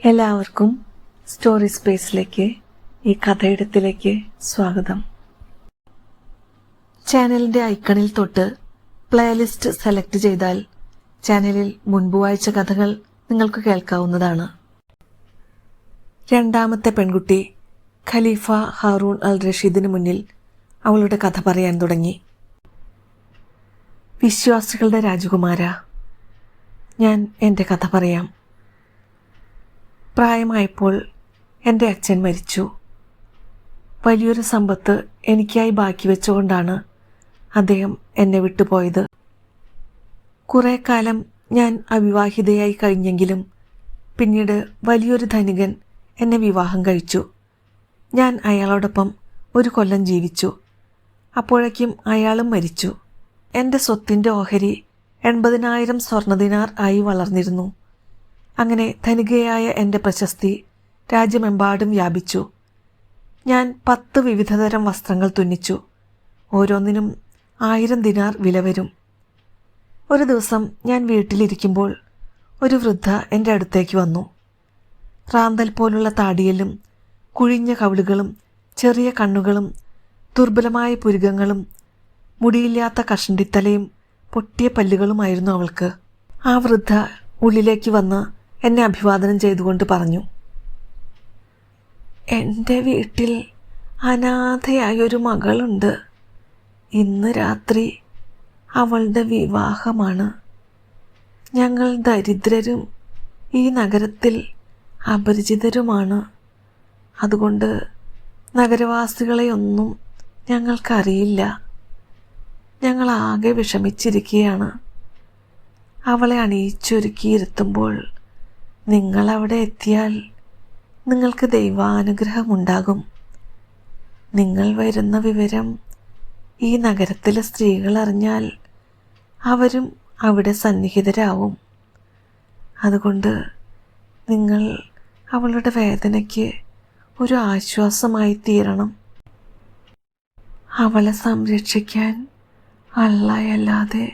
എല്ലാവർക്കും സ്റ്റോറി സ്പേസിലേക്ക് ഈ കഥയിടത്തിലേക്ക് സ്വാഗതം. ചാനലിൻ്റെ ഐക്കണിൽ തൊട്ട് പ്ലേലിസ്റ്റ് സെലക്ട് ചെയ്താൽ ചാനലിൽ മുൻപ് വായിച്ച കഥകൾ നിങ്ങൾക്ക് കേൾക്കാവുന്നതാണ്. രണ്ടാമത്തെ പെൺകുട്ടി ഖലീഫ ഹാറൂൺ അൽ റഷീദിന് മുന്നിൽ അവളുടെ കഥ പറയാൻ തുടങ്ങി. വിശ്വാസികളുടെ രാജകുമാര, ഞാൻ എൻ്റെ കഥ പറയാം. പ്രായമായപ്പോൾ എൻ്റെ അച്ഛൻ മരിച്ചു. വലിയൊരു സമ്പത്ത് എനിക്കായി ബാക്കി വെച്ചുകൊണ്ടാണ് അദ്ദേഹം എന്നെ വിട്ടുപോയത്. കുറേ കാലം ഞാൻ അവിവാഹിതയായി കഴിഞ്ഞെങ്കിലും പിന്നീട് വലിയൊരു ധനികൻ എന്നെ വിവാഹം കഴിച്ചു. ഞാൻ അയാളോടൊപ്പം 1 കൊല്ലം ജീവിച്ചു. അപ്പോഴേക്കും അയാളും മരിച്ചു. എൻ്റെ സ്വത്തിൻ്റെ ഓഹരി 80,000 സ്വർണ്ണദിനാർ ആയി വളർന്നിരുന്നു. അങ്ങനെ ധനികയായ എൻ്റെ പ്രശസ്തി രാജ്യമെമ്പാടും വ്യാപിച്ചു. ഞാൻ 10 വിവിധതരം വസ്ത്രങ്ങൾ തുന്നിച്ചു. ഓരോന്നിനും 1000 ദിനാർ വില വരും. ഒരു ദിവസം ഞാൻ വീട്ടിലിരിക്കുമ്പോൾ ഒരു വൃദ്ധ എൻ്റെ അടുത്തേക്ക് വന്നു. റാന്തൽ പോലുള്ള താടിയലും കുഴിഞ്ഞ കവിളുകളും ചെറിയ കണ്ണുകളും ദുർബലമായ പുരികങ്ങളും മുടിയില്ലാത്ത കഷണ്ടിത്തലയും പൊട്ടിയ പല്ലുകളുമായിരുന്നു അവൾക്ക്. ആ വൃദ്ധ ഉള്ളിലേക്ക് വന്ന് എന്നെ അഭിവാദനം ചെയ്തുകൊണ്ട് പറഞ്ഞു, എൻ്റെ വീട്ടിൽ അനാഥയായൊരു മകളുണ്ട്. ഇന്ന് രാത്രി അവളുടെ വിവാഹമാണ്. ഞങ്ങൾ ദരിദ്രരും ഈ നഗരത്തിൽ അപരിചിതരുമാണ്. അതുകൊണ്ട് നഗരവാസികളെയൊന്നും ഞങ്ങൾക്കറിയില്ല. ഞങ്ങളാകെ വിഷമിച്ചിരിക്കുകയാണ്. അവളെ അണിയിച്ചൊരുക്കിയിരുത്തുമ്പോൾ നിങ്ങളവിടെ എത്തിയാൽ നിങ്ങൾക്ക് ദൈവാനുഗ്രഹമുണ്ടാകും. നിങ്ങൾ വരുന്ന വിവരം ഈ നഗരത്തിലെ സ്ത്രീകൾ അറിഞ്ഞാൽ അവരും അവിടെ സന്നിഹിതരാവും. അതുകൊണ്ട് നിങ്ങൾ അവളുടെ വേദനയ്ക്ക് ഒരു ആശ്വാസമായി തീരണം. അവളെ സംരക്ഷിക്കാൻ അല്ലാഹയല്ലാതെ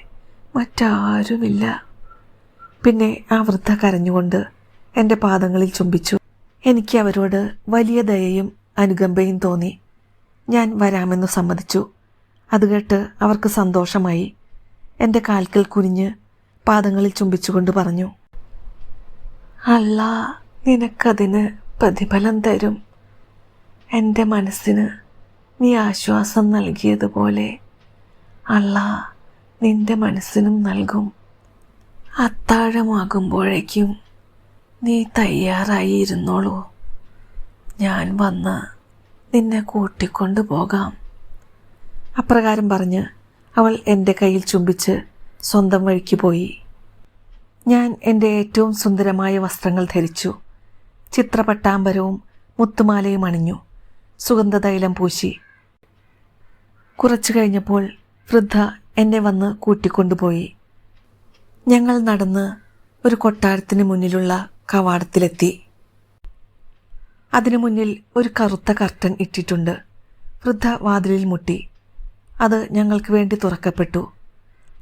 മറ്റാരുമില്ല. പിന്നെ ആ വൃദ്ധ കരഞ്ഞുകൊണ്ട് എൻ്റെ പാദങ്ങളിൽ ചുംബിച്ചു. എനിക്ക് അവരോട് വലിയ ദയയും അനുകമ്പയും തോന്നി. ഞാൻ വരാമെന്ന് സമ്മതിച്ചു. അത് കേട്ട് അവർക്ക് സന്തോഷമായി. എൻ്റെ കാൽക്കൽ കുനിഞ്ഞ് പാദങ്ങളിൽ ചുംബിച്ചുകൊണ്ട് പറഞ്ഞു, അല്ലാഹ് നിനക്കതിന് പ്രതിഫലം തരും. എൻ്റെ മനസ്സിന് നീ ആശ്വാസം നൽകിയതുപോലെ അല്ലാഹ് നിന്റെ മനസ്സിനും നൽകും. അത്താഴമാകുമ്പോഴേക്കും നീ തയ്യാറായി ഇരുന്നോളൂ. ഞാൻ വന്ന് നിന്നെ കൂട്ടിക്കൊണ്ടു പോകാം. അപ്രകാരം പറഞ്ഞ് അവൾ എൻ്റെ കയ്യിൽ ചുംബിച്ച് സ്വന്തം വഴിക്ക് പോയി. ഞാൻ എൻ്റെ ഏറ്റവും സുന്ദരമായ വസ്ത്രങ്ങൾ ധരിച്ചു. ചിത്രപട്ടാമ്പരവും മുത്തുമാലയും അണിഞ്ഞു. സുഗന്ധതൈലം പൂശി. കുറച്ചു കഴിഞ്ഞപ്പോൾ വൃദ്ധ എന്നെ വന്ന് കൂട്ടിക്കൊണ്ടുപോയി. ഞങ്ങൾ നടന്ന് ഒരു കൊട്ടാരത്തിന് മുന്നിലുള്ള കവാടത്തിലെത്തി. അതിനു മുന്നിൽ ഒരു കറുത്ത കർട്ടൻ ഇട്ടിട്ടുണ്ട്. വൃദ്ധ വാതിലിൽ മുട്ടി. അത് ഞങ്ങൾക്ക് വേണ്ടി തുറക്കപ്പെട്ടു.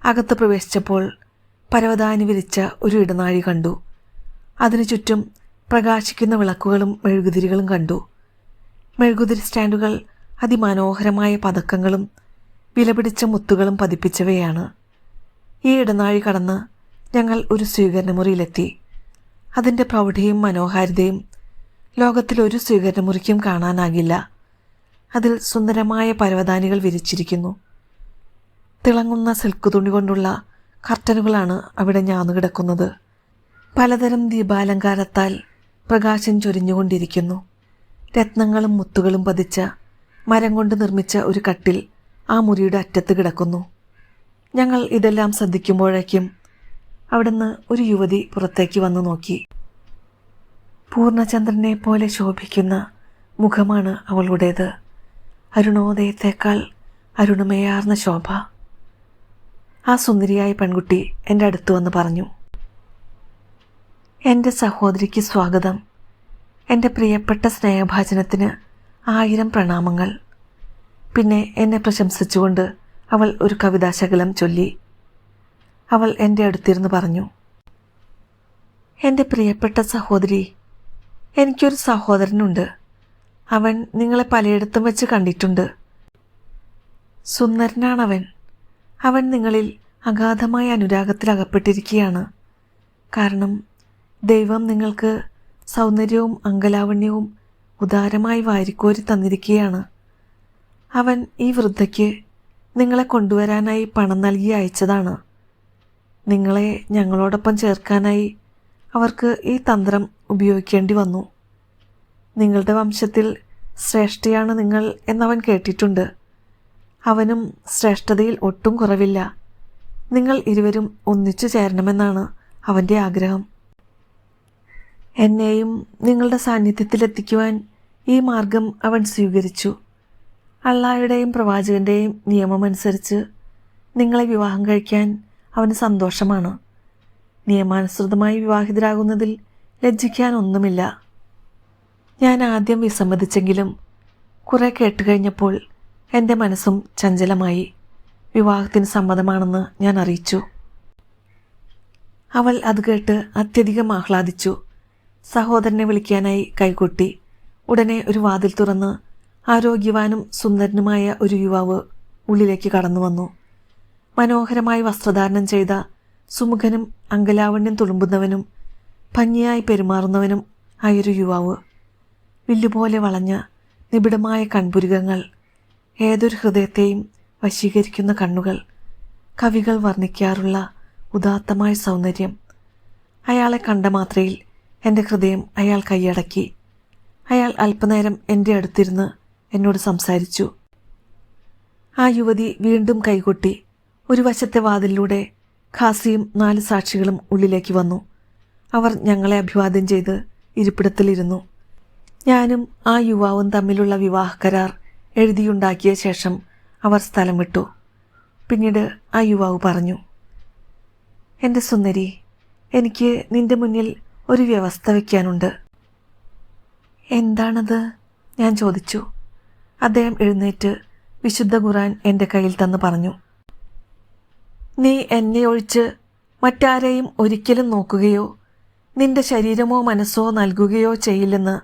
അകത്ത് പ്രവേശിച്ചപ്പോൾ പരവതാനി വിരിച്ച ഒരു ഇടനാഴി കണ്ടു. അതിനു ചുറ്റും പ്രകാശിക്കുന്ന വിളക്കുകളും മെഴുകുതിരികളും കണ്ടു. മെഴുകുതിരി സ്റ്റാൻഡുകൾ അതിമനോഹരമായ പതക്കങ്ങളും വിലപിടിച്ച മുത്തുകളും പതിപ്പിച്ചവയാണ്. ഈ ഇടനാഴി കടന്ന് ഞങ്ങൾ ഒരു സ്വീകരണമുറിയിലെത്തി. അതിൻ്റെ പ്രൗഢിയും മനോഹാരിതയും ലോകത്തിലൊരു സ്വീകരണമുറിക്കും കാണാനാകില്ല. അതിൽ സുന്ദരമായ പരവതാനികൾ വിരിച്ചിരിക്കുന്നു. തിളങ്ങുന്ന സിൽക്ക് തുണി കൊണ്ടുള്ള കർട്ടനുകളാണ് അവിടെ ഞാന്നുകിടക്കുന്നത്. പലതരം ദീപാലങ്കാരത്താൽ പ്രകാശം ചൊരിഞ്ഞുകൊണ്ടിരിക്കുന്നു. രത്നങ്ങളും മുത്തുകളും പതിച്ച മരം കൊണ്ട് നിർമ്മിച്ച ഒരു കട്ടിൽ ആ മുറിയുടെ അറ്റത്ത് കിടക്കുന്നു. ഞങ്ങൾ ഇതെല്ലാം ശ്രദ്ധിക്കുമ്പോഴേക്കും അവിടുന്ന് ഒരു യുവതി പുറത്തേക്ക് വന്നു നോക്കി. പൂർണ്ണചന്ദ്രനെ പോലെ ശോഭിക്കുന്ന മുഖമാണ് അവളുടേത്. അരുണോദയത്തേക്കാൾ അരുണമയാർന്ന ശോഭ. ആ സുന്ദരിയായ പെൺകുട്ടി എൻ്റെ അടുത്ത് വന്ന് പറഞ്ഞു, എൻ്റെ സഹോദരിക്ക് സ്വാഗതം. എൻ്റെ പ്രിയപ്പെട്ട സ്നേഹഭാജനത്തിന് 1000 പ്രണാമങ്ങൾ. പിന്നെ എന്നെ പ്രശംസിച്ചുകൊണ്ട് അവൾ ഒരു കവിതാശകലം ചൊല്ലി. അവൾ എൻ്റെ അടുത്തിരുന്ന് പറഞ്ഞു, എൻ്റെ പ്രിയപ്പെട്ട സഹോദരി, എനിക്കൊരു സഹോദരനുണ്ട്. അവൻ നിങ്ങളെ പലയിടത്തും വെച്ച് കണ്ടിട്ടുണ്ട്. സുന്ദരനാണവൻ. അവൻ നിങ്ങളിൽ അഗാധമായ അനുരാഗത്തിലകപ്പെട്ടിരിക്കുകയാണ്. കാരണം ദൈവം നിങ്ങൾക്ക് സൗന്ദര്യവും അങ്കലാവണ്യവും ഉദാരമായി വാരിക്കോരി തന്നിരിക്കുകയാണ്. അവൻ ഈ വൃദ്ധയ്ക്ക് നിങ്ങളെ കൊണ്ടുവരാനായി പണം നൽകി അയച്ചതാണ്. നിങ്ങളെ ഞങ്ങളോടൊപ്പം ചേർക്കാനായി അവർക്ക് ഈ തന്ത്രം ഉപയോഗിക്കേണ്ടി വന്നു. നിങ്ങളുടെ വംശത്തിൽ ശ്രേഷ്ഠയാണ് നിങ്ങൾ എന്നവൻ കേട്ടിട്ടുണ്ട്. അവനും ശ്രേഷ്ഠതയിൽ ഒട്ടും കുറവില്ല. നിങ്ങൾ ഇരുവരും ഒന്നിച്ചു ചേരണമെന്നാണ് അവൻ്റെ ആഗ്രഹം. എന്നെയും നിങ്ങളുടെ സാന്നിധ്യത്തിലെത്തിക്കുവാൻ ഈ മാർഗം അവൻ സ്വീകരിച്ചു. അള്ളാഹയുടെയും പ്രവാചകൻ്റെയും നിയമമനുസരിച്ച് നിങ്ങളെ വിവാഹം കഴിക്കാൻ അവന് സന്തോഷമാണ്. നിയമാനുസൃതമായി വിവാഹിതരാകുന്നതിൽ ലജ്ജിക്കാനൊന്നുമില്ല. ഞാൻ ആദ്യം വിസമ്മതിച്ചെങ്കിലും കുറെ കേട്ടുകഴിഞ്ഞപ്പോൾ എൻ്റെ മനസ്സും ചഞ്ചലമായി. വിവാഹത്തിന് സമ്മതമാണെന്ന് ഞാൻ അറിയിച്ചു. അവൾ അത് കേട്ട് അത്യധികം ആഹ്ലാദിച്ചു. സഹോദരനെ വിളിക്കാനായി കൈകൊട്ടി. ഉടനെ ഒരു വാതിൽ തുറന്ന് ആരോഗ്യവാനും സുന്ദരനുമായ ഒരു യുവാവ് ഉള്ളിലേക്ക് കടന്നു വന്നു. മനോഹരമായി വസ്ത്രധാരണം ചെയ്ത സുമുഖനും അങ്കലാവണ്യം തുളുമ്പുന്നവനും ഭംഗിയായി പെരുമാറുന്നവനും ആയൊരു യുവാവ്. വില്ലുപോലെ വളഞ്ഞ നിബിഡമായ കൺപുരുകങ്ങൾ, ഏതൊരു ഹൃദയത്തെയും വശീകരിക്കുന്ന കണ്ണുകൾ, കവികൾ വർണ്ണിക്കാറുള്ള ഉദാത്തമായ സൗന്ദര്യം. അയാളെ കണ്ട മാത്രയിൽ എൻ്റെ ഹൃദയം അയാൾ കൈയടക്കി. അയാൾ അല്പനേരം എൻ്റെ അടുത്തിരുന്ന് എന്നോട് സംസാരിച്ചു. ആ യുവതി വീണ്ടും കൈകൊട്ടി. ഒരു വശത്തെ വാതിലിലൂടെ ഖാസിയും 4 സാക്ഷികളും ഉള്ളിലേക്ക് വന്നു. അവർ ഞങ്ങളെ അഭിവാദ്യം ചെയ്ത് ഇരിപ്പിടത്തിലിരുന്നു. ഞാനും ആ യുവാവും തമ്മിലുള്ള വിവാഹ കരാർ എഴുതിയുണ്ടാക്കിയ ശേഷം അവർ സ്ഥലം വിട്ടു. പിന്നീട് ആ യുവാവ് പറഞ്ഞു, എൻ്റെ സുന്ദരി, എനിക്ക് നിന്റെ മുന്നിൽ ഒരു വ്യവസ്ഥ വയ്ക്കാനുണ്ട്. എന്താണത്? ഞാൻ ചോദിച്ചു. അദ്ദേഹം എഴുന്നേറ്റ് വിശുദ്ധ ഖുർആൻ എൻ്റെ കയ്യിൽ തന്ന് പറഞ്ഞു, നീ എന്നെ ഒഴിച്ച് മറ്റാരെയും ഒരിക്കലും നോക്കുകയോ നിന്റെ ശരീരമോ മനസ്സോ നൽകുകയോ ചെയ്യില്ലെന്ന്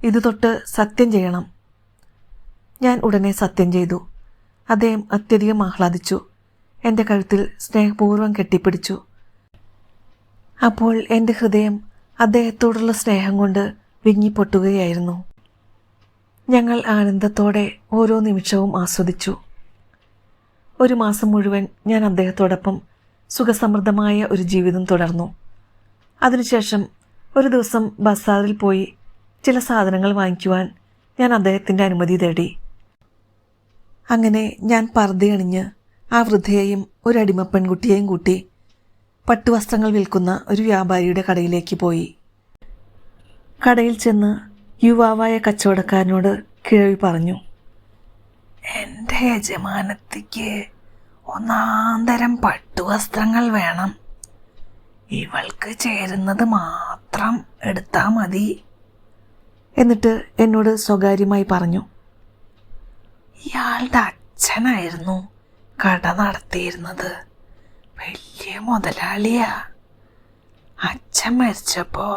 ഇത് തൊട്ട് സത്യം ചെയ്യണം. ഞാൻ ഉടനെ സത്യം ചെയ്തു. അദ്ദേഹം അത്യധികം ആഹ്ലാദിച്ചു. എൻ്റെ കഴുത്തിൽ സ്നേഹപൂർവ്വം കെട്ടിപ്പിടിച്ചു. അപ്പോൾ എൻ്റെ ഹൃദയം അദ്ദേഹത്തോടുള്ള സ്നേഹം കൊണ്ട് വിങ്ങിപ്പൊട്ടുകയായിരുന്നു. ഞങ്ങൾ ആനന്ദത്തോടെ ഓരോ നിമിഷവും ആസ്വദിച്ചു. 1 മാസം മുഴുവൻ ഞാൻ അദ്ദേഹത്തോടൊപ്പം സുഖസമൃദ്ധമായ ഒരു ജീവിതം തുടർന്നു. അതിനുശേഷം ഒരു ദിവസം ബസാറിൽ പോയി ചില സാധനങ്ങൾ വാങ്ങിക്കുവാൻ ഞാൻ അദ്ദേഹത്തിൻ്റെ അനുമതി തേടി. അങ്ങനെ ഞാൻ പർദ്ദയണിഞ്ഞ് ആ വൃദ്ധയെയും ഒരു അടിമപ്പെൺകുട്ടിയെയും കൂട്ടി പട്ടുവസ്ത്രങ്ങൾ വിൽക്കുന്ന ഒരു വ്യാപാരിയുടെ കടയിലേക്ക് പോയി. കടയിൽ ചെന്ന് യുവാവായ കച്ചവടക്കാരനോട് കിഴവി പറഞ്ഞു, എൻ്റെ യജമാനത്തിക്ക് ഒന്നാന്തരം പട്ടുവസ്ത്രങ്ങൾ വേണം. ഇവൾക്ക് ചേരുന്നത് മാത്രം എടുത്താൽ മതി. എന്നിട്ട് എന്നോട് സ്വകാര്യമായി പറഞ്ഞു, ഇയാളുടെ അച്ഛനായിരുന്നു കട നടത്തിയിരുന്നത്. വലിയ മുതലാളിയാ. അച്ഛൻ മരിച്ചപ്പോൾ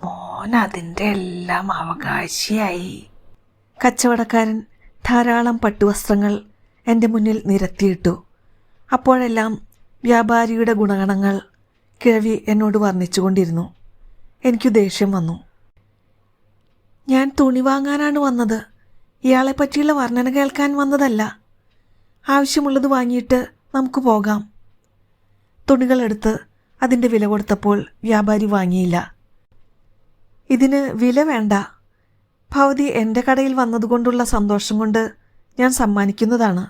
മോൻ അതിൻ്റെ എല്ലാം അവകാശിയായി. കച്ചവടക്കാരൻ ധാരാളം പട്ടുവസ്ത്രങ്ങൾ എൻ്റെ മുന്നിൽ നിരത്തിയിട്ടു. അപ്പോഴെല്ലാം വ്യാപാരിയുടെ ഗുണഗണങ്ങൾ കിഴവി എന്നോട് വർണ്ണിച്ചുകൊണ്ടിരുന്നു. എനിക്ക് ദേഷ്യം വന്നു. ഞാൻ തുണി വാങ്ങാനാണ് വന്നത്, ഇയാളെ പറ്റിയുള്ള വർണ്ണന കേൾക്കാൻ വന്നതല്ല. ആവശ്യമുള്ളത് വാങ്ങിയിട്ട് നമുക്ക് പോകാം. തുണികളെടുത്ത് അതിൻ്റെ വില കൊടുത്തപ്പോൾ വ്യാപാരി വാങ്ങിയില്ല. ഇതിന് വില വേണ്ട, ഭവതി എൻ്റെ കടയിൽ വന്നതുകൊണ്ടുള്ള സന്തോഷം കൊണ്ട് ഞാൻ സമ്മാനിക്കുന്നതാണ്.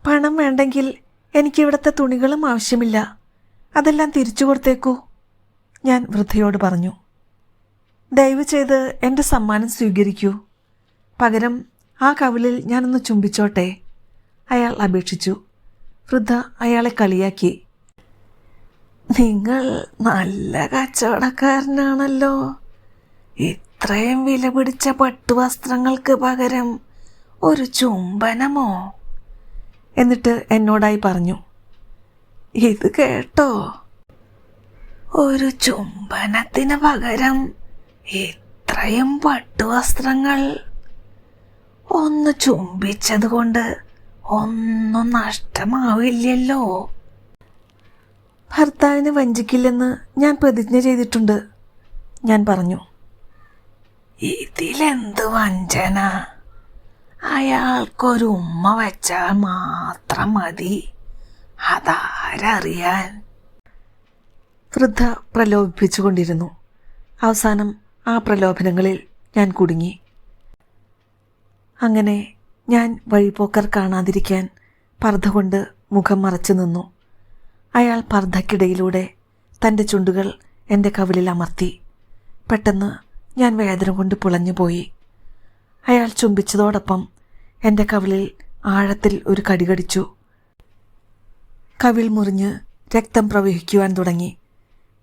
പണം വേണ്ടെങ്കിൽ എനിക്കിവിടുത്തെ തുണികളും ആവശ്യമില്ല, അതെല്ലാം തിരിച്ചു കൊടുത്തേക്കൂ, ഞാൻ വൃദ്ധയോട് പറഞ്ഞു. ദയവ് ചെയ്ത് എൻ്റെ സമ്മാനം സ്വീകരിക്കൂ. പകരം ആ കവിളിൽ ഞാനൊന്ന് ചുംബിച്ചോട്ടെ, അയാൾ അപേക്ഷിച്ചു. വൃദ്ധ അയാളെ കളിയാക്കി. നിങ്ങൾ നല്ല കച്ചവടക്കാരനാണല്ലോ. ഇത്രയും വില പിടിച്ച പട്ടുവസ്ത്രങ്ങൾക്ക് പകരം ഒരു ചുംബനമോ? എന്നിട്ട് എന്നോടായി പറഞ്ഞു, ഇത് കേട്ടോ, ഒരു ചുംബനത്തിന് പകരം ഇത്രയും പട്ടുവസ്ത്രങ്ങൾ ഒന്ന് ചുംബിച്ചത് കൊണ്ട് ഒന്നും നഷ്ടമാവില്ലല്ലോ. ഭർത്താവിനെ വഞ്ചിക്കില്ലെന്ന് ഞാൻ പ്രതിജ്ഞ ചെയ്തിട്ടുണ്ട്, ഞാൻ പറഞ്ഞു. ഇതിലെന്ത് വഞ്ചന? അയാൾക്കൊരു ഉമ്മ വെച്ചാൽ മാത്രം മതി, അതാരറിയാൻ? വൃദ്ധ പ്രലോഭിപ്പിച്ചുകൊണ്ടിരുന്നു. അവസാനം ആ പ്രലോഭനങ്ങളിൽ ഞാൻ കുടുങ്ങി. അങ്ങനെ ഞാൻ വഴിപോക്കർ കാണാതിരിക്കാൻ പർദ്ദ കൊണ്ട് മുഖം മറച്ചു നിന്നു. അയാൾ പർദ്ദയ്ക്കിടയിലൂടെ തൻ്റെ ചുണ്ടുകൾ എൻ്റെ കവിളിൽ അമർത്തി. പെട്ടെന്ന് ഞാൻ വേദന കൊണ്ട് പുളഞ്ഞുപോയി. അയാൾ ചുംബിച്ചതോടൊപ്പം എൻ്റെ കവിളിൽ ആഴത്തിൽ ഒരു കടികടിച്ചു. കവിൾ മുറിഞ്ഞ് രക്തം പ്രവഹിക്കുവാൻ തുടങ്ങി.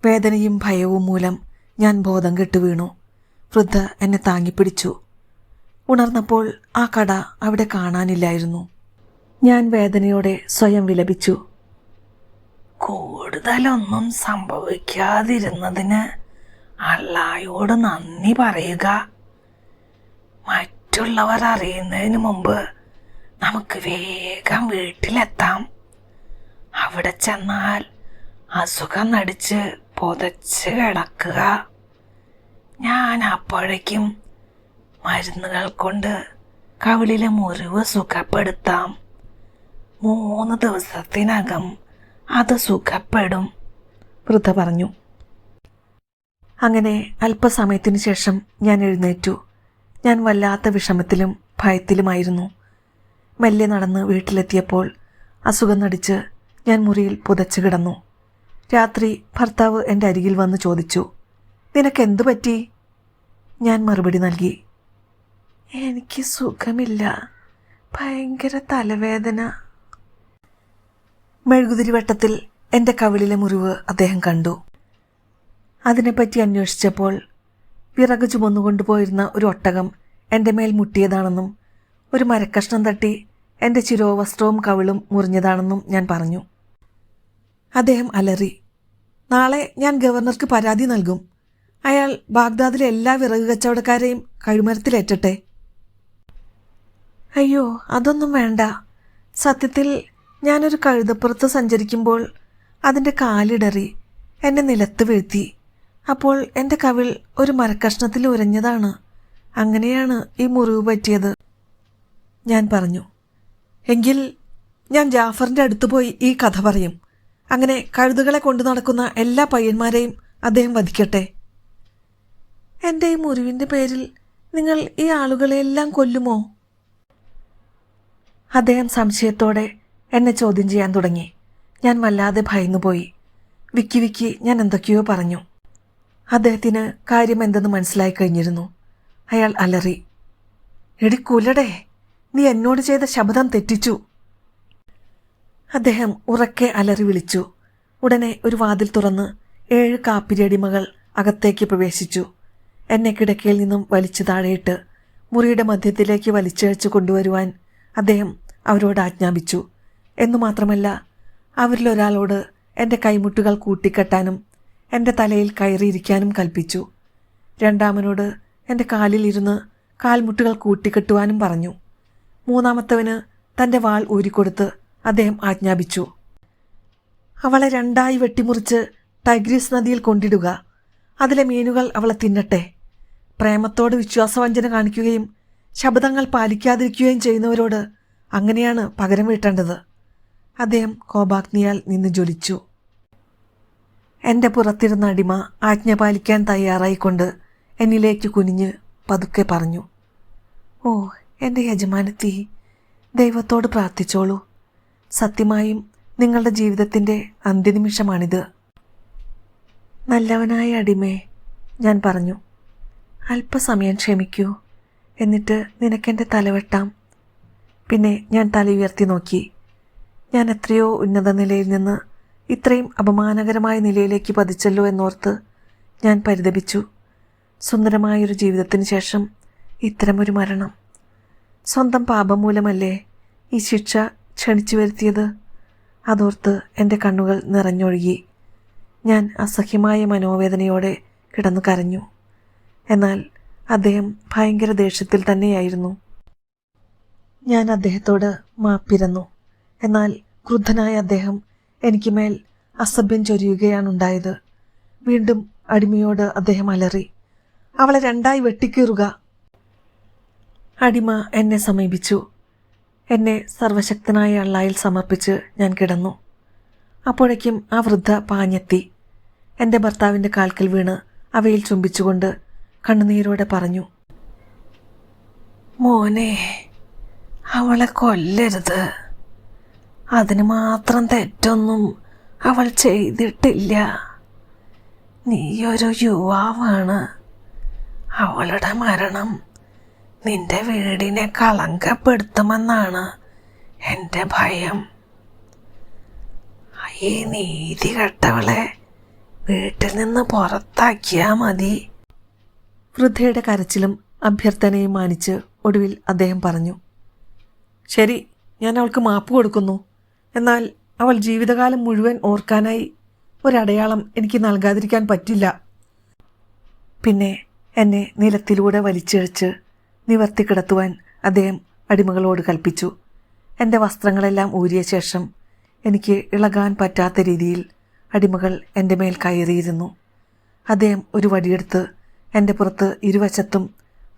വേദനയും ഭയവും മൂലം ഞാൻ ബോധം കെട്ടു വീണു. വൃദ്ധ എന്നെ താങ്ങിപ്പിടിച്ചു. ഉണർന്നപ്പോൾ ആ കട അവിടെ കാണാനില്ലായിരുന്നു. ഞാൻ വേദനയോടെ സ്വയം വിലപിച്ചു. കൂടുതലൊന്നും സംഭവിക്കാതിരുന്നതിന് അള്ളായോട് നന്ദി പറയുക. മറ്റുള്ളവർ അറിയുന്നതിന് മുമ്പ് നമുക്ക് വേഗം വീട്ടിലെത്താം. അവിടെ ചെന്നാൽ അസുഖം നടിച്ച് പുതച്ച് കിടക്കുക. ഞാൻ അപ്പോഴേക്കും മരുന്നുകൾ കൊണ്ട് കവിളിലെ മുറിവ് സുഖപ്പെടുത്താം. 3 ദിവസത്തിനകം അത് സുഖപ്പെടും, വൃദ്ധ പറഞ്ഞു. അങ്ങനെ അല്പസമയത്തിനു ശേഷം ഞാൻ എഴുന്നേറ്റു. ഞാൻ വല്ലാത്ത വിഷമത്തിലും ഭയത്തിലുമായിരുന്നു. മെല്ലെ നടന്ന് വീട്ടിലെത്തിയപ്പോൾ അസുഖം നടിച്ച് ഞാൻ മുറിയിൽ പുതച്ചു കിടന്നു. രാത്രി ഭർത്താവ് എൻ്റെ അരികിൽ വന്ന് ചോദിച്ചു, നിനക്കെന്തു പറ്റി? ഞാൻ മറുപടി നൽകി, എനിക്ക് സുഖമില്ല, ഭയങ്കര തലവേദന. മെഴുകുതിരി വട്ടത്തിൽ എൻ്റെ കവിളിലെ മുറിവ് അദ്ദേഹം കണ്ടു. അതിനെപ്പറ്റി അന്വേഷിച്ചപ്പോൾ വിറക് ചുമന്നുകൊണ്ടുപോയിരുന്ന ഒരു ഒട്ടകം എൻ്റെ മേൽ മുട്ടിയതാണെന്നും ഒരു മരക്കഷ്ണം തട്ടി എൻ്റെ ശിരോവസ്ത്രവും കവിളും മുറിഞ്ഞതാണെന്നും ഞാൻ പറഞ്ഞു. അദ്ദേഹം അലറി, നാളെ ഞാൻ ഗവർണർക്ക് പരാതി നൽകും. അയാൾ ബാഗ്ദാദിലെ എല്ലാ വിറക് കച്ചവടക്കാരെയും കഴുമരത്തിലേറ്റട്ടെ. അയ്യോ, അതൊന്നും വേണ്ട. സത്യത്തിൽ ഞാനൊരു കഴുതപ്പുറത്ത് സഞ്ചരിക്കുമ്പോൾ അതിൻ്റെ കാലിടറി എന്നെ നിലത്ത് വീഴ്ത്തി. അപ്പോൾ എൻ്റെ കവിൾ ഒരു മരക്കഷ്ണത്തിൽ ഉരഞ്ഞതാണ്. അങ്ങനെയാണ് ഈ മുറിവ് പറ്റിയത്, ഞാൻ പറഞ്ഞു. എങ്കിൽ ഞാൻ ജാഫറിൻ്റെ അടുത്ത് പോയി ഈ കഥ പറയും. അങ്ങനെ കഴുതുകളെ കൊണ്ടു നടക്കുന്ന എല്ലാ പയ്യന്മാരെയും അദ്ദേഹം വധിക്കട്ടെ. എൻ്റെ ഈ മുറിവിൻ്റെ പേരിൽ നിങ്ങൾ ഈ ആളുകളെയെല്ലാം കൊല്ലുമോ? അദ്ദേഹം സംശയത്തോടെ എന്നെ ചോദ്യം ചെയ്യാൻ തുടങ്ങി. ഞാൻ വല്ലാതെ ഭയന്നുപോയി. വിക്കി ഞാൻ എന്തൊക്കെയോ പറഞ്ഞു. അദ്ദേഹത്തിന് കാര്യം എന്തെന്ന് മനസ്സിലായി കഴിഞ്ഞിരുന്നു. അയാൾ അലറി, എടി കുലടേ, നീ എന്നോട് ചെയ്ത ശബ്ദം തെറ്റിച്ചു. അദ്ദേഹം ഉറക്കെ അലറി വിളിച്ചു. ഉടനെ ഒരു വാതിൽ തുറന്ന് 7 കാപ്പിരിയടിമകൾ അകത്തേക്ക് പ്രവേശിച്ചു. എന്നെ കിടക്കയിൽ നിന്നും വലിച്ചു താഴെയിട്ട് മുറിയുടെ മധ്യത്തിലേക്ക് വലിച്ചഴിച്ചു കൊണ്ടുവരുവാൻ അദ്ദേഹം അവരോട് ആജ്ഞാപിച്ചു. എന്നു മാത്രമല്ല, അവരിലൊരാളോട് എൻ്റെ കൈമുട്ടുകൾ കൂട്ടിക്കെട്ടാനും എൻ്റെ തലയിൽ കയറിയിരിക്കാനും കൽപ്പിച്ചു. രണ്ടാമനോട് എൻ്റെ കാലിൽ ഇരുന്ന് കാൽമുട്ടുകൾ കൂട്ടിക്കെട്ടുവാനും പറഞ്ഞു. മൂന്നാമത്തവന് തൻ്റെ വാൾ ഊരിക്കൊടുത്ത് അദ്ദേഹം ആജ്ഞാപിച്ചു, അവളെ 2 വെട്ടിമുറിച്ച് ടൈഗ്രീസ് നദിയിൽ കൊണ്ടിടുക. അതിലെ മീനുകൾ അവളെ തിന്നട്ടെ. പ്രേമത്തോട് വിശ്വാസവഞ്ചന കാണിക്കുകയും ശബ്ദങ്ങൾ പാലിക്കാതിരിക്കുകയും ചെയ്യുന്നവരോട് അങ്ങനെയാണ് പകരം വീട്ടേണ്ടത്. അദ്ദേഹം കോപാഗ്നിയാൽ നിന്ന് ജ്വലിച്ചു. എൻ്റെ പുറത്തിരുന്ന അടിമ ആജ്ഞ പാലിക്കാൻ തയ്യാറായിക്കൊണ്ട് എന്നിലേക്ക് കുനിഞ്ഞ് പതുക്കെ പറഞ്ഞു, ഓ എൻ്റെ യജമാനത്തി, ദൈവത്തോട് പ്രാർത്ഥിച്ചോളൂ. സത്യമായും നിങ്ങളുടെ ജീവിതത്തിൻ്റെ അന്ത്യനിമിഷമാണിത്. നല്ലവനായ അടിമേ, ഞാൻ പറഞ്ഞു, അല്പസമയം ക്ഷമിക്കൂ, എന്നിട്ട് നിനക്കെൻ്റെ തലവെട്ടാം. പിന്നെ ഞാൻ തല ഉയർത്തി നോക്കി. ഞാൻ എത്രയോ ഉന്നത നിലയിൽ നിന്ന് ഇത്രയും അപമാനകരമായ നിലയിലേക്ക് പതിച്ചല്ലോ എന്നോർത്ത് ഞാൻ പരിതപിച്ചു. സുന്ദരമായൊരു ജീവിതത്തിന് ശേഷം ഇത്തരമൊരു മരണം. സ്വന്തം പാപം മൂലമല്ലേ ഈ ശിക്ഷ ക്ഷണിച്ചു വരുത്തിയത്? അതോർത്ത് എൻ്റെ കണ്ണുകൾ നിറഞ്ഞൊഴുകി. ഞാൻ അസഹ്യമായ മനോവേദനയോടെ കിടന്നു കരഞ്ഞു. എന്നാൽ അദ്ദേഹം ഭയങ്കര ദേഷ്യത്തിൽ തന്നെയായിരുന്നു. ഞാൻ അദ്ദേഹത്തോട് മാപ്പിരന്നു. എന്നാൽ ക്രുദ്ധനായ അദ്ദേഹം എനിക്ക് മേൽ അസഭ്യം ചൊരിയുകയാണുണ്ടായത്. വീണ്ടും അടിമയോട് അദ്ദേഹം അലറി, "അവളെ രണ്ടായി വെട്ടിക്കീറുക." അടിമ എന്നെ സമീപിച്ചു. എന്നെ സർവശക്തനായ അള്ളായിൽ സമർപ്പിച്ച് ഞാൻ കിടന്നു. അപ്പോഴേക്കും ആ വൃദ്ധ പാഞ്ഞെത്തി എൻ്റെ ഭർത്താവിൻ്റെ കാൽക്കൽ വീണ് അവയിൽ ചുംബിച്ചുകൊണ്ട് കണ്ണുനീരോടെ പറഞ്ഞു, "മോനെ, അവളെ കൊല്ലരുത്. അതിന് മാത്രം തെറ്റൊന്നും അവൾ ചെയ്തിട്ടില്ല. നീയൊരു യുവാവാണ്. അവളുടെ മരണം നിന്റെ വീടിനെ കളങ്കപ്പെടുത്തുമെന്നാണ് എൻ്റെ ഭയം. ഈ നീതി കെട്ടവളെ വീട്ടിൽ നിന്ന് പുറത്താക്കിയാൽ മതി." വൃദ്ധയുടെ കരച്ചിലും അഭ്യർത്ഥനയും മാനിച്ച് ഒടുവിൽ അദ്ദേഹം പറഞ്ഞു, "ശരി, ഞാൻ അവൾക്ക് മാപ്പ് കൊടുക്കുന്നു. എന്നാൽ അവൾ ജീവിതകാലം മുഴുവൻ ഓർക്കാനായി ഒരടയാളം എനിക്ക് നൽകാതിരിക്കാൻ പറ്റില്ല." പിന്നെ എന്നെ നിലത്തിലൂടെ വലിച്ചിഴച്ച് നിവർത്തി കിടത്തുവാൻ അദ്ദേഹം അടിമകളോട് കൽപ്പിച്ചു. എൻ്റെ വസ്ത്രങ്ങളെല്ലാം ഊരിയ ശേഷം എനിക്ക് ഇളകാൻ പറ്റാത്ത രീതിയിൽ അടിമകൾ എൻ്റെ മേൽ കയറിയിരുന്നു. അദ്ദേഹം ഒരു വടിയെടുത്ത് എൻ്റെ പുറത്ത് ഇരുവശത്തും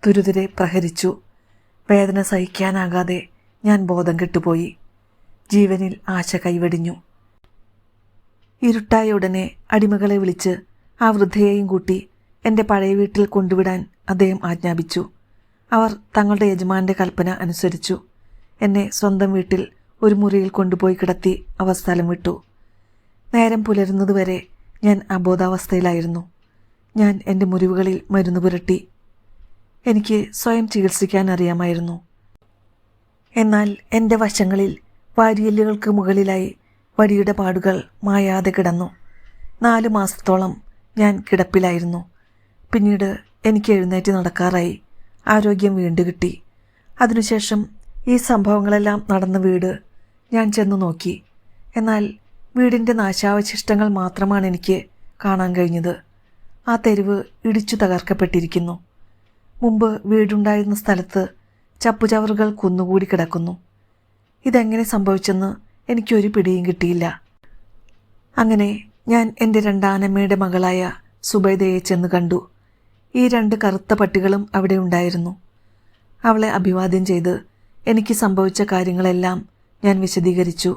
തുരുതുരെ പ്രഹരിച്ചു. വേദന സഹിക്കാനാകാതെ ഞാൻ ബോധം കെട്ടുപോയി. ജീവനിൽ ആശ കൈവെടിഞ്ഞു. ഇരുട്ടായ ഉടനെ അടിമകളെ വിളിച്ച് ആ വൃദ്ധയെയും കൂട്ടി എൻ്റെ പഴയ വീട്ടിൽ കൊണ്ടുവിടാൻ അദ്ദേഹം ആജ്ഞാപിച്ചു. അവർ തങ്ങളുടെ യജമാൻ്റെ കൽപ്പന അനുസരിച്ചു. എന്നെ സ്വന്തം വീട്ടിൽ ഒരു മുറിയിൽ കൊണ്ടുപോയി കിടത്തി അവർ സ്ഥലം വിട്ടു. നേരം പുലരുന്നതുവരെ ഞാൻ അബോധാവസ്ഥയിലായിരുന്നു. ഞാൻ എൻ്റെ മുറിവുകളിൽ മരുന്ന് പുരട്ടി. എനിക്ക് സ്വയം ചികിത്സിക്കാൻ അറിയാമായിരുന്നു. എന്നാൽ എൻ്റെ വശങ്ങളിൽ വാരിയെല്ലുകൾക്ക് മുകളിലായി വടിയുടെ പാടുകൾ മായാതെ കിടന്നു. 4 മാസത്തോളം ഞാൻ കിടപ്പിലായിരുന്നു. പിന്നീട് എനിക്ക് എഴുന്നേറ്റ് നടക്കാറായി. ആരോഗ്യം വീണ്ടു കിട്ടി. അതിനുശേഷം ഈ സംഭവങ്ങളെല്ലാം നടന്ന വീട് ഞാൻ ചെന്നു നോക്കി. എന്നാൽ വീടിൻ്റെ നാശാവശിഷ്ടങ്ങൾ മാത്രമാണ് എനിക്ക് കാണാൻ കഴിഞ്ഞത്. ആ തെരുവ് ഇടിച്ചു തകർക്കപ്പെട്ടിരിക്കുന്നു. മുമ്പ് വീടുണ്ടായിരുന്ന സ്ഥലത്ത് ചപ്പുചവറുകൾ കുന്നുകൂടി കിടക്കുന്നു. ഇതെങ്ങനെ സംഭവിച്ചെന്ന് എനിക്കൊരു പിടിയും കിട്ടിയില്ല. അങ്ങനെ ഞാൻ എൻ്റെ രണ്ടാനമ്മയുടെ മകളായ സുബൈദയെ ചെന്ന് കണ്ടു. ഈ 2 കറുത്ത പട്ടികളും അവിടെ ഉണ്ടായിരുന്നു. അവളെ അഭിവാദ്യം ചെയ്ത് എനിക്ക് സംഭവിച്ച കാര്യങ്ങളെല്ലാം ഞാൻ വിശദീകരിച്ചു.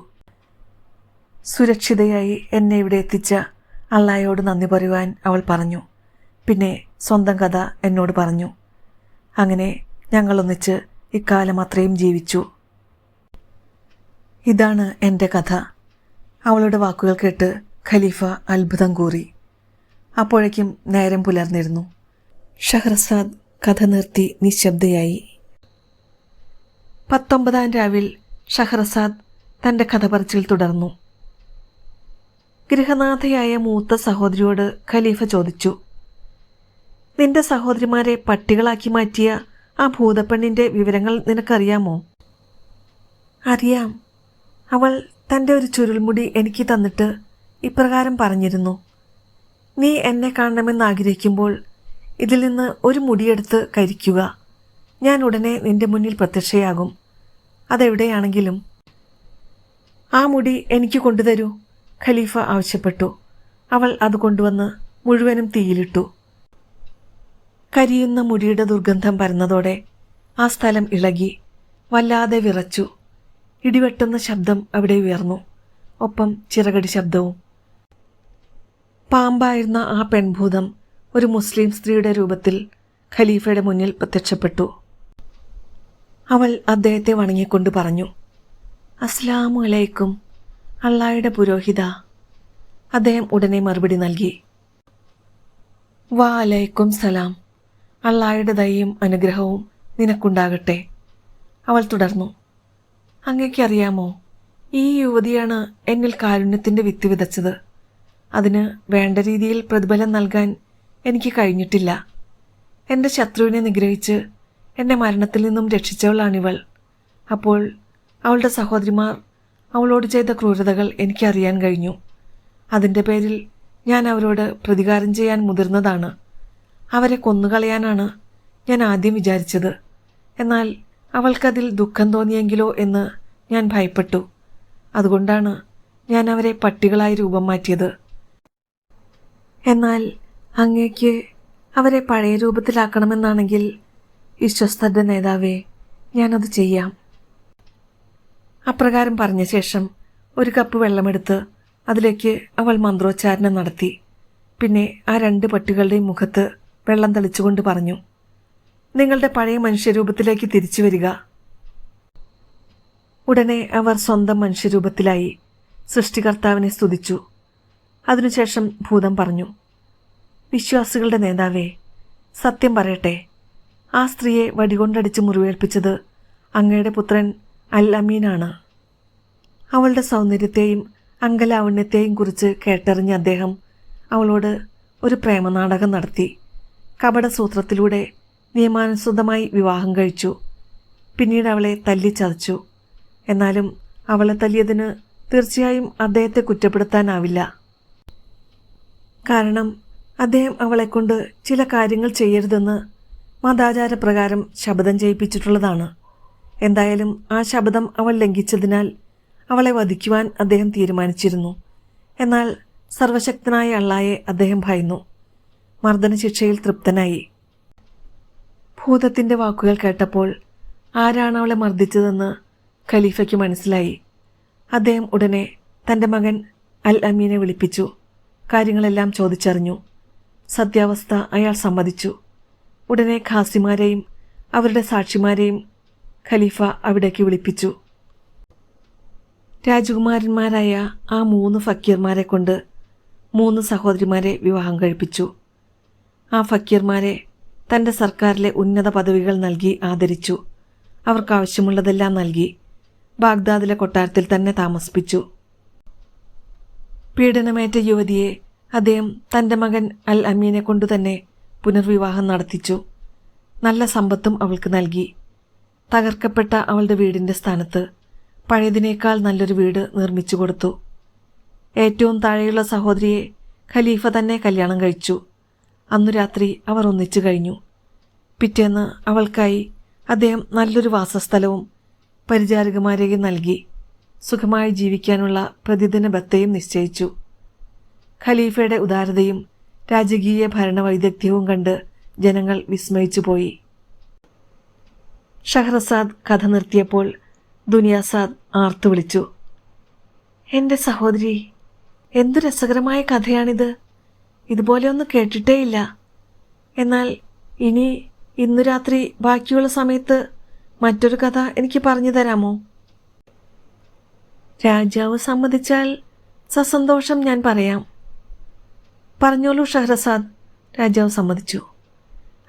സുരക്ഷിതയായി എന്നെ ഇവിടെ എത്തിച്ച അള്ളായോട് നന്ദി പറയുവാൻ അവൾ പറഞ്ഞു. പിന്നെ സ്വന്തം കഥ എന്നോട് പറഞ്ഞു. അങ്ങനെ ഞങ്ങളൊന്നിച്ച് ഇക്കാലം അത്രയും ജീവിച്ചു. ഇതാണ് എൻ്റെ കഥ. അവളുടെ വാക്കുകൾ കേട്ട് ഖലീഫ അത്ഭുതം കൂറി. അപ്പോഴേക്കും നേരം പുലർന്നിരുന്നു. ഷഹ്റസാദ് കഥ നിർത്തി നിശബ്ദയായി. 19-ാം രാവിൽ ഷഹ്റസാദ് തൻ്റെ കഥ പറച്ചിൽ തുടർന്നു. ഗൃഹനാഥയായ മൂത്ത സഹോദരിയോട് ഖലീഫ ചോദിച്ചു, "നിന്റെ സഹോദരിമാരെ പട്ടികളാക്കി മാറ്റിയ ആ ഭൂതപ്പെണ്ണിൻ്റെ വിവരങ്ങൾ നിനക്കറിയാമോ?" "അറിയാം. അവൾ തൻ്റെ ഒരു ചുരുൾമുടി എനിക്ക് തന്നിട്ട് ഇപ്രകാരം പറഞ്ഞിരുന്നു, നീ എന്നെ കാണണമെന്ന് ആഗ്രഹിക്കുമ്പോൾ ഇതിൽ നിന്ന് ഒരു മുടിയെടുത്ത് കരിക്കുക. ഞാൻ ഉടനെ നിന്റെ മുന്നിൽ പ്രത്യക്ഷയാകും. അതെവിടെയാണെങ്കിലും." "ആ മുടി എനിക്ക് കൊണ്ടുതരൂ," ഖലീഫ ആവശ്യപ്പെട്ടു. അവൾ അത് കൊണ്ടുവന്ന് മുഴുവനും തീയിലിട്ടു. കരിയുന്ന മുടിയുടെ ദുർഗന്ധം പരന്നതോടെ ആ സ്ഥലം ഇളകി വല്ലാതെ വിറച്ചു. ഇടിവെട്ടുന്ന ശബ്ദം അവിടെ ഉയർന്നു. ഒപ്പം ചിറകടി ശബ്ദവും. പാമ്പായിരുന്ന ആ പെൺഭൂതം ഒരു മുസ്ലിം സ്ത്രീയുടെ രൂപത്തിൽ ഖലീഫയുടെ മുന്നിൽ പ്രത്യക്ഷപ്പെട്ടു. അവൾ അദ്ദേഹത്തെ വണങ്ങിക്കൊണ്ട് പറഞ്ഞു, "അസ്സലാമു അലൈക്കും, അള്ളായുടെ പുരോഹിത." അദ്ദേഹം ഉടനെ മറുപടി നൽകി, "വാ അലൈക്കും സലാം, അള്ളായുടെ ദയയും അനുഗ്രഹവും നിനക്കുണ്ടാകട്ടെ." അവൾ തുടർന്നു, "അങ്ങേക്കറിയാമോ, ഈ യുവതിയാണ് എന്നിൽ കാരുണ്യത്തിൻ്റെ വിത്ത് വിതച്ചത്. അതിന് വേണ്ട രീതിയിൽ പ്രതിഫലം നൽകാൻ എനിക്ക് കഴിഞ്ഞിട്ടില്ല. എൻ്റെ ശത്രുവിനെ നിഗ്രഹിച്ച് എന്നെ മരണത്തിൽ നിന്നും രക്ഷിച്ചവളാണിവൾ. അപ്പോൾ അവളുടെ സഹോദരിമാർ അവളോട് ചെയ്ത ക്രൂരതകൾ എനിക്കറിയാൻ കഴിഞ്ഞു. അതിൻ്റെ പേരിൽ ഞാൻ അവരോട് പ്രതികാരം ചെയ്യാൻ മുതിർന്നതാണ്. അവരെ കൊന്നുകളയാനാണ് ഞാൻ ആദ്യം വിചാരിച്ചത്. എന്നാൽ അവൾക്കതിൽ ദുഃഖം തോന്നിയെങ്കിലോ എന്ന് ഞാൻ ഭയപ്പെട്ടു. അതുകൊണ്ടാണ് ഞാൻ അവരെ പട്ടികളായി രൂപം മാറ്റിയത്. എന്നാൽ അങ്ങേക്ക് അവരെ പഴയ രൂപത്തിലാക്കണമെന്നാണെങ്കിൽ വിശ്വസ്തരുടെ നേതാവേ, ഞാനത് ചെയ്യാം. അപ്രകാരം പറഞ്ഞ ശേഷം ഒരു കപ്പ് വെള്ളമെടുത്ത് അതിലേക്ക് അവൾ മന്ത്രോച്ചാരണം നടത്തി. പിന്നെ ആ 2 പട്ടികളുടെയും മുഖത്ത് വെള്ളം തളിച്ചുകൊണ്ട് പറഞ്ഞു, നിങ്ങളുടെ പഴയ മനുഷ്യരൂപത്തിലേക്ക് തിരിച്ചു വരിക. ഉടനെ അവർ സ്വന്തം മനുഷ്യരൂപത്തിലായി സൃഷ്ടികർത്താവിനെ സ്തുതിച്ചു. അതിനുശേഷം ഭൂതം പറഞ്ഞു, വിശ്വാസികളുടെ നേതാവേ, സത്യം പറയട്ടെ, ആ സ്ത്രീയെ വടികൊണ്ടടിച്ച് മുറിവേൽപ്പിച്ചത് അങ്ങയുടെ പുത്രൻ അൽ അമീനാണ്. അവളുടെ സൗന്ദര്യത്തെയും അംഗലാവണ്യത്തെയും കുറിച്ച് കേട്ടറിഞ്ഞ അദ്ദേഹം അവളോട് ഒരു പ്രേമനാടകം നടത്തി. കപടസൂത്രത്തിലൂടെ നിയമാനുസൃതമായി വിവാഹം കഴിച്ചു. പിന്നീട് അവളെ തല്ലിച്ചതച്ചു. എന്നാലും അവളെ തല്ലിയതിന് തീർച്ചയായും അദ്ദേഹത്തെ കുറ്റപ്പെടുത്താനാവില്ല. കാരണം അദ്ദേഹം അവളെക്കൊണ്ട് ചില കാര്യങ്ങൾ ചെയ്യരുതെന്ന് മതാചാരപ്രകാരം ശപഥം ചെയ്യിപ്പിച്ചിട്ടുള്ളതാണ്. എന്തായാലും ആ ശപഥം അവൾ ലംഘിച്ചതിനാൽ അവളെ വധിക്കുവാൻ അദ്ദേഹം തീരുമാനിച്ചിരുന്നു. എന്നാൽ സർവശക്തനായ അള്ളായെ അദ്ദേഹം ഭയന്നു. മർദ്ദനശിക്ഷയിൽ തൃപ്തനായി. ഭൂതത്തിൻ്റെ വാക്കുകൾ കേട്ടപ്പോൾ ആരാണ് അവളെ മർദ്ദിച്ചതെന്ന് ഖലീഫയ്ക്ക് മനസ്സിലായി. അദ്ദേഹം ഉടനെ തൻ്റെ മകൻ അൽ അമീനെ വിളിപ്പിച്ചു. കാര്യങ്ങളെല്ലാം ചോദിച്ചറിഞ്ഞു. സത്യാവസ്ഥ അയാൾ സമ്മതിച്ചു. ഉടനെ ഖാസിമാരെയും അവരുടെ സാക്ഷിമാരെയും ഖലീഫ അവിടേക്ക് വിളിപ്പിച്ചു. രാജകുമാരന്മാരായ ആ 3 ഫക്കീർമാരെ കൊണ്ട് 3 സഹോദരിമാരെ വിവാഹം കഴിപ്പിച്ചു. ആ ഫക്കീർമാരെ തൻ്റെ സർക്കാരിലെ ഉന്നത പദവികൾ നൽകി ആദരിച്ചു. അവർക്കാവശ്യമുള്ളതെല്ലാം നൽകി ബാഗ്ദാദിലെ കൊട്ടാരത്തിൽ തന്നെ താമസിപ്പിച്ചു. പീഡനമേറ്റ യുവതിയെ അദ്ദേഹം തൻ്റെ മകൻ അൽ അമീനെ കൊണ്ടുതന്നെ പുനർവിവാഹം നടത്തിച്ചു. നല്ല സമ്പത്തും അവൾക്ക് നൽകി. തകർക്കപ്പെട്ട അവളുടെ വീടിൻ്റെ സ്ഥാനത്ത് പഴയതിനേക്കാൾ നല്ലൊരു വീട് നിർമ്മിച്ചു കൊടുത്തു. ഏറ്റവും താഴെയുള്ള സഹോദരിയെ ഖലീഫ തന്നെ കല്യാണം കഴിച്ചു. അന്നു രാത്രി അവർ ഒന്നിച്ചു കഴിഞ്ഞു. പിറ്റേന്ന് അവൾക്കായി അദ്ദേഹം നല്ലൊരു വാസസ്ഥലവും പരിചാരകമാരെയും നൽകി. സുഖമായി ജീവിക്കാനുള്ള പ്രതിദിന ബത്തയും നിശ്ചയിച്ചു. ഖലീഫയുടെ ഉദാരതയും രാജകീയ ഭരണവൈദഗ്ധ്യവും കണ്ട് ജനങ്ങൾ വിസ്മയിച്ചുപോയി. ഷഹ്റസാദ് കഥ നിർത്തിയപ്പോൾ ദുനിയാസാദ് ആർത്തു വിളിച്ചു, എൻ്റെ സഹോദരി, എന്തു രസകരമായ കഥയാണിത്. ഇതുപോലെയൊന്നും കേട്ടിട്ടേയില്ല. എന്നാൽ ഇന്നു രാത്രി ബാക്കിയുള്ള സമയത്ത് മറ്റൊരു കഥ എനിക്ക് പറഞ്ഞു തരാമോ? രാജാവ് സമ്മതിച്ചാൽ സസന്തോഷം ഞാൻ പറയാം. പറഞ്ഞോളൂ ഷഹ്റസാദ്. രാജാവ് സമ്മതിച്ചു.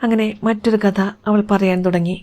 അങ്ങനെ മറ്റൊരു കഥ അവൾ പറയാൻ തുടങ്ങി.